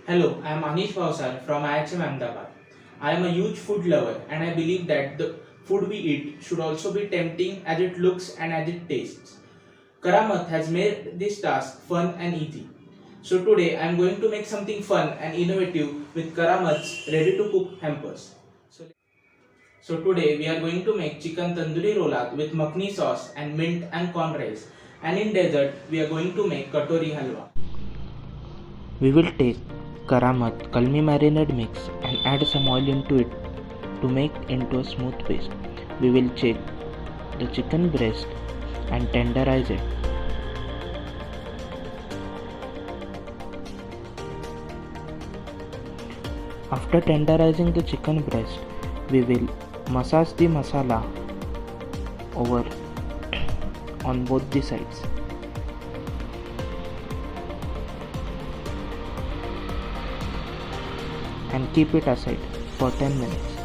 Hello, I am Anish Bhavsar from IHM Ahmedabad. I am a huge food lover and I believe that the food we eat should also be tempting as it looks and as it tastes. Karamat has made this task fun and easy. So today I am going to make something fun and innovative with Karamat's ready to cook hampers. So today we are going to make chicken tandoori rolat with makhni sauce and mint and corn rice. And in dessert we are going to make katori halwa. We will take Karamat Kalmi marinade mix and add some oil into it to make into a smooth paste. We will check the chicken breast and tenderize it. After tenderizing the chicken breast, we will massage the masala over on both the sides. And keep it aside for 10 minutes.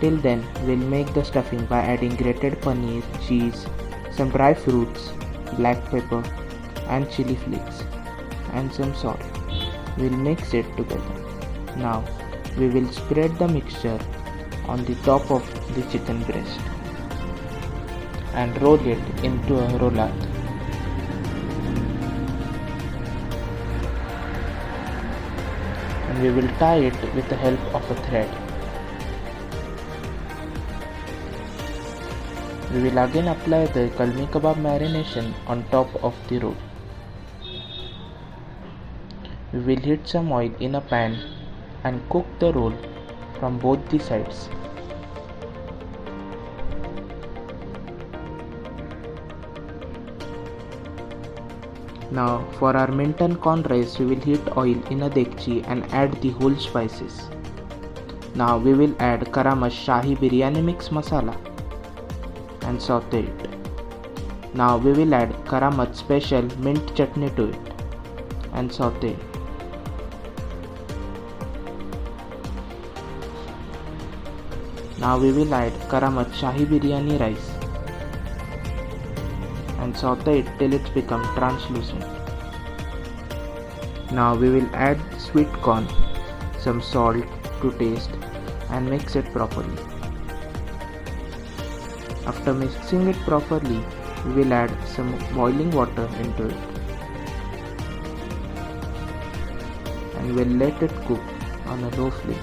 Till then, we'll make the stuffing by adding grated paneer, cheese, some dry fruits, black pepper and chili flakes and some salt. We'll mix it together. Now, we will spread the mixture on the top of the chicken breast and roll it into a roulade. And we will tie it with the help of a thread. We will again apply the kalmi kebab marination on top of the roll. We will heat some oil in a pan and cook the roll from both the sides. Now for our mint and corn rice, we will heat oil in a dekchi and add the whole spices. Now we will add Karamat Shahi Biryani Mix Masala and saute it. Now we will add Karamat Special Mint Chutney to it and saute it. Now we will add Karamat Shahi Biryani rice and saute it till it becomes translucent. Now we will add sweet corn, some salt to taste and mix it properly. After mixing it properly, we will add some boiling water into it and we'll let it cook on a low flame.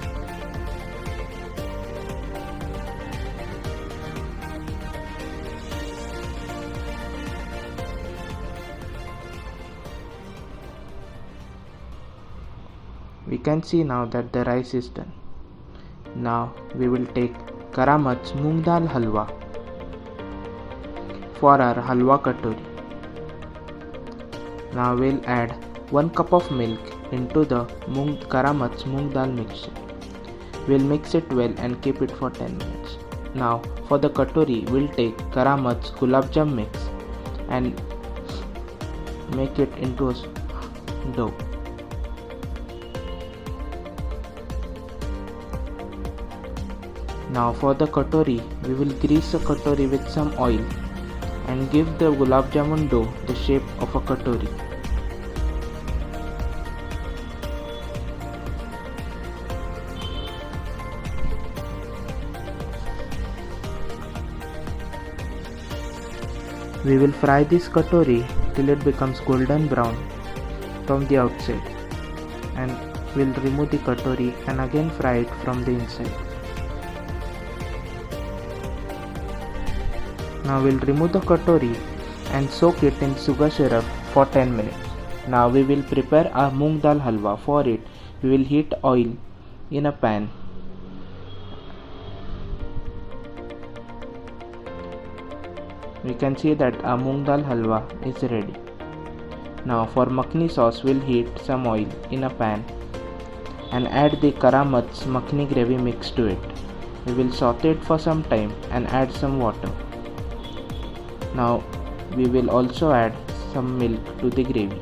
We can see now that the rice is done. Now we will take Karamat's moong dal halwa for our halwa katori. Now we'll add 1 cup of milk into the Karamat's moong dal mixture. We'll mix it well and keep it for 10 minutes. Now for the katori, we'll take Karamat's gulab jam mix and make it into a dough. Now for the katori, we will grease a katori with some oil and give the gulab jamun dough the shape of a katori. We will fry this katori till it becomes golden brown from the outside and we'll remove the katori and again fry it from the inside. Now we'll remove the katori and soak it in sugar syrup for 10 minutes. Now we will prepare our moong dal halwa. For it, we will heat oil in a pan. We can see that our moong dal halwa is ready. Now for makhni sauce, we'll heat some oil in a pan and add the Karamat's makhni gravy mix to it. We will saute it for some time and add some water. Now we will also add some milk to the gravy,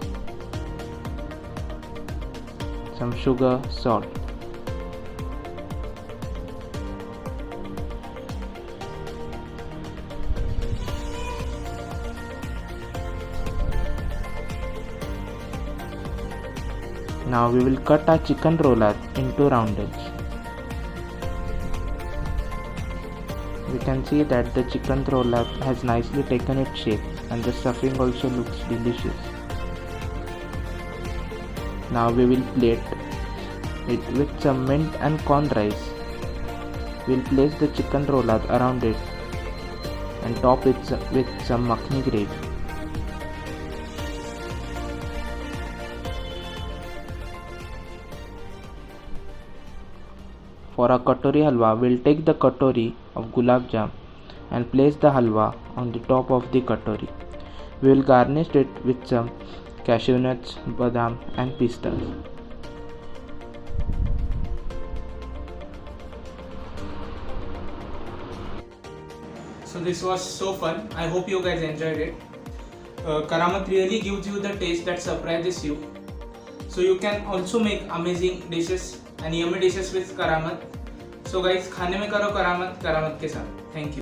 some sugar, salt. Now we will cut our chicken rollad into roundels. We can see that the chicken rollad has nicely taken its shape and the stuffing also looks delicious. Now we will plate it with some mint and corn rice. We will place the chicken rollad around it and top it with some makhani gravy. For a katori halwa, we will take the katori of gulab jam and place the halwa on the top of the katori. We will garnish it with some cashew nuts, badam and pistas. So this was so fun. I hope you guys enjoyed it. Karamat really gives you the taste that surprises you. So you can also make amazing dishes and yummy dishes with Karamat. So guys, खाने में करो करामत, करामत के साथ. Thank you.